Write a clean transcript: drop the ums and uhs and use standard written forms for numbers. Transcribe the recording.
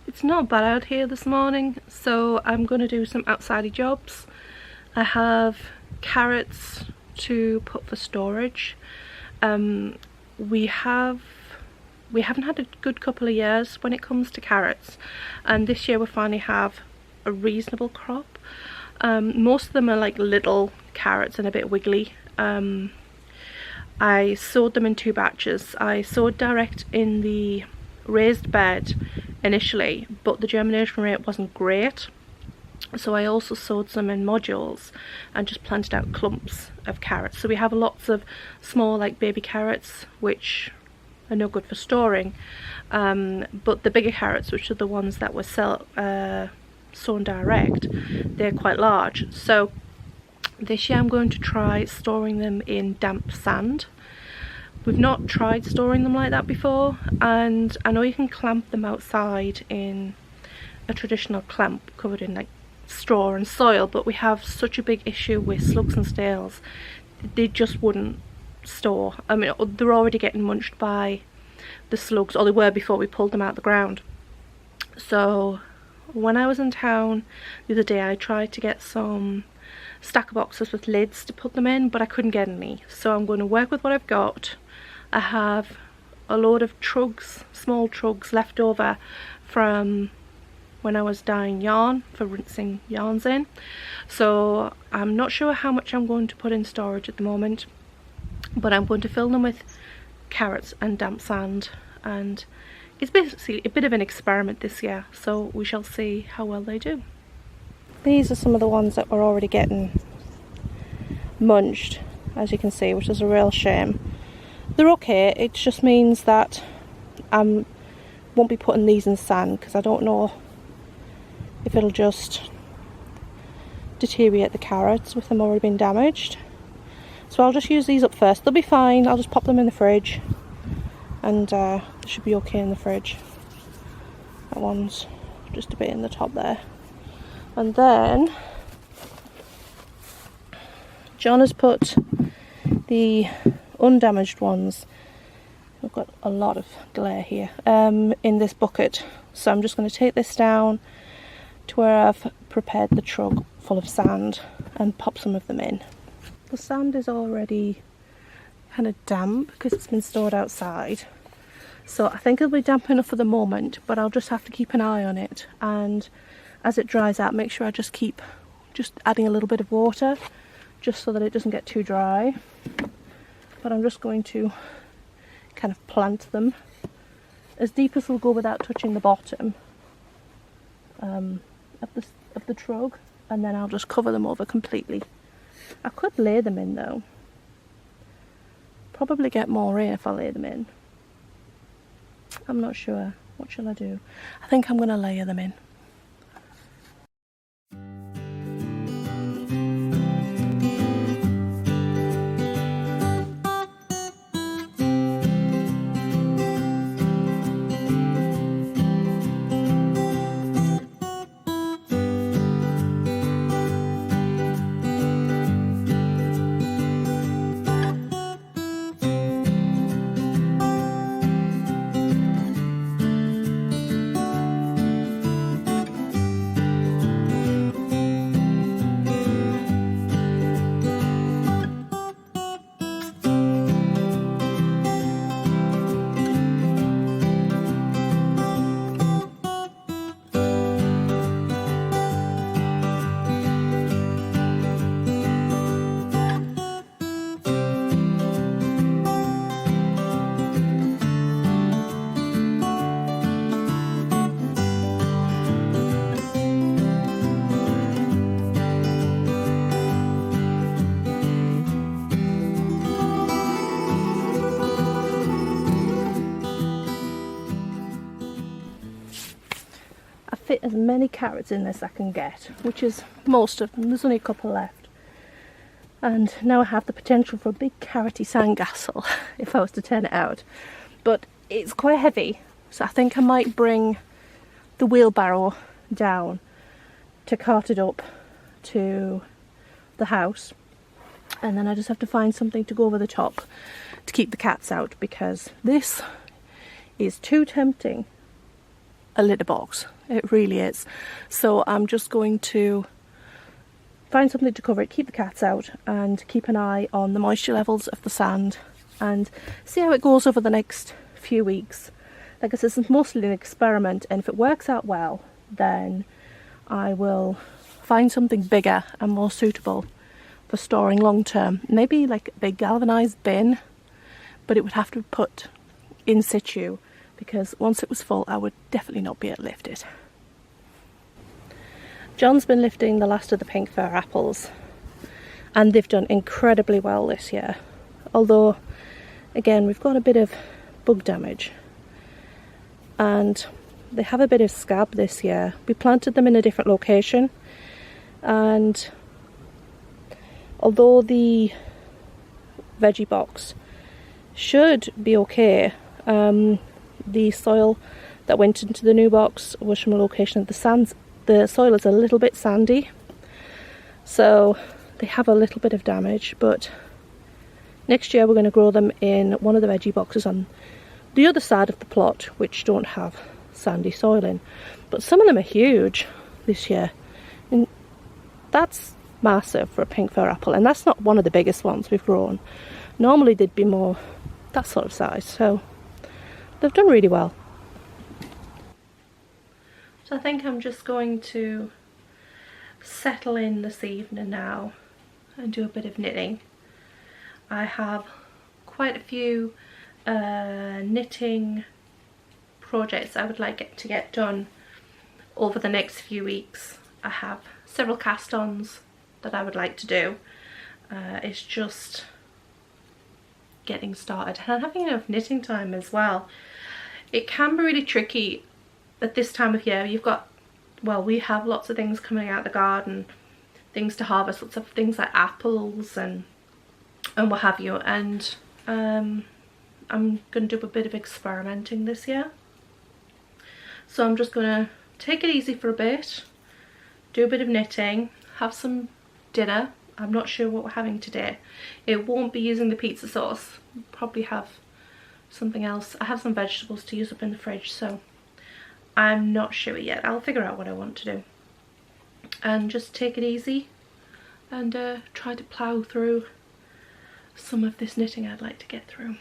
It's not bad out here this morning, so I'm going to do some outsidey jobs. I have carrots to put for storage. We haven't had a good couple of years when it comes to carrots, and this year we finally have a reasonable crop. Most of them are like little carrots and a bit wiggly. I sowed them in 2 batches. I sowed direct in the raised bed initially, but the germination rate wasn't great, so I also sowed some in modules and just planted out clumps of carrots. So we have lots of small like baby carrots which are no good for storing, but the bigger carrots, which are the ones that were sown direct, they're quite large. So this year I'm going to try storing them in damp sand. We've not tried storing them like that before, and I know you can clamp them outside in a traditional clamp covered in like straw and soil, but we have such a big issue with slugs and snails. They just wouldn't store. I mean, they're already getting munched by the slugs, or they were before we pulled them out of the ground. So when I was in town the other day, I tried to get some stacker boxes with lids to put them in, but I couldn't get any, so I'm going to work with what I've got. I have a load of trugs, small trugs left over from when I was dyeing yarn for rinsing yarns in, so I'm not sure how much I'm going to put in storage at the moment, but I'm going to fill them with carrots and damp sand, and it's basically a bit of an experiment this year, so we shall see how well they do. These are some of the ones that were already getting munched, as you can see, which is a real shame. They're okay, it just means that I won't be putting these in sand because I don't know if it'll just deteriorate the carrots with them already being damaged. So I'll just use these up first. They'll be fine, I'll just pop them in the fridge, and they should be okay in the fridge. That one's just a bit in the top there. And then John has put the undamaged ones, I've got a lot of glare here, in this bucket. So I'm just going to take this down to where I've prepared the trug full of sand and pop some of them in. The sand is already kind of damp because it's been stored outside, so I think it'll be damp enough for the moment, but I'll just have to keep an eye on it, and as it dries out, make sure I just keep adding a little bit of water just so that it doesn't get too dry. But I'm just going to kind of plant them as deep as they'll go without touching the bottom of the trug, and then I'll just cover them over completely. I could lay them in though. Probably get more rain if I lay them in. I'm not sure. What shall I do? I think I'm going to layer them in. Fit as many carrots in as I can get, which is most of them. There's only a couple left, and now I have the potential for a big carroty sandcastle if I was to turn it out, but it's quite heavy, so I think I might bring the wheelbarrow down to cart it up to the house, and then I just have to find something to go over the top to keep the cats out, because this is too tempting a litter box. It really is. So I'm just going to find something to cover it, keep the cats out, and keep an eye on the moisture levels of the sand and see how it goes over the next few weeks. Like I said, it's mostly an experiment, and if it works out well, then I will find something bigger and more suitable for storing long term. Maybe like a big galvanized bin, but it would have to be put in situ, because once it was full I would definitely not be able to lift it. John's been lifting the last of the pink fir apples, and they've done incredibly well this year. Although, again, we've got a bit of bug damage, and they have a bit of scab this year. We planted them in a different location, and although the veggie box should be okay, the soil that went into the new box was from a location of the soil is a little bit sandy, so they have a little bit of damage. But next year we're going to grow them in one of the veggie boxes on the other side of the plot, which don't have sandy soil in. But some of them are huge this year, and that's massive for a pink fir apple, and that's not one of the biggest ones we've grown. Normally they'd be more that sort of size, so they've done really well. So I think I'm just going to settle in this evening now and do a bit of knitting. I have quite a few knitting projects I would like to get done over the next few weeks. I have several cast-ons that I would like to do. It's just getting started and having enough knitting time as well. It can be really tricky at this time of year. You've got, well, we have lots of things coming out of the garden, things to harvest, lots of things like apples and what have you, and I'm going to do a bit of experimenting this year. So I'm just going to take it easy for a bit, do a bit of knitting, have some dinner. I'm not sure what we're having today. It won't be using the pizza sauce. Probably have something else. I have some vegetables to use up in the fridge, so I'm not sure yet. I'll figure out what I want to do. And just take it easy and try to plough through some of this knitting I'd like to get through.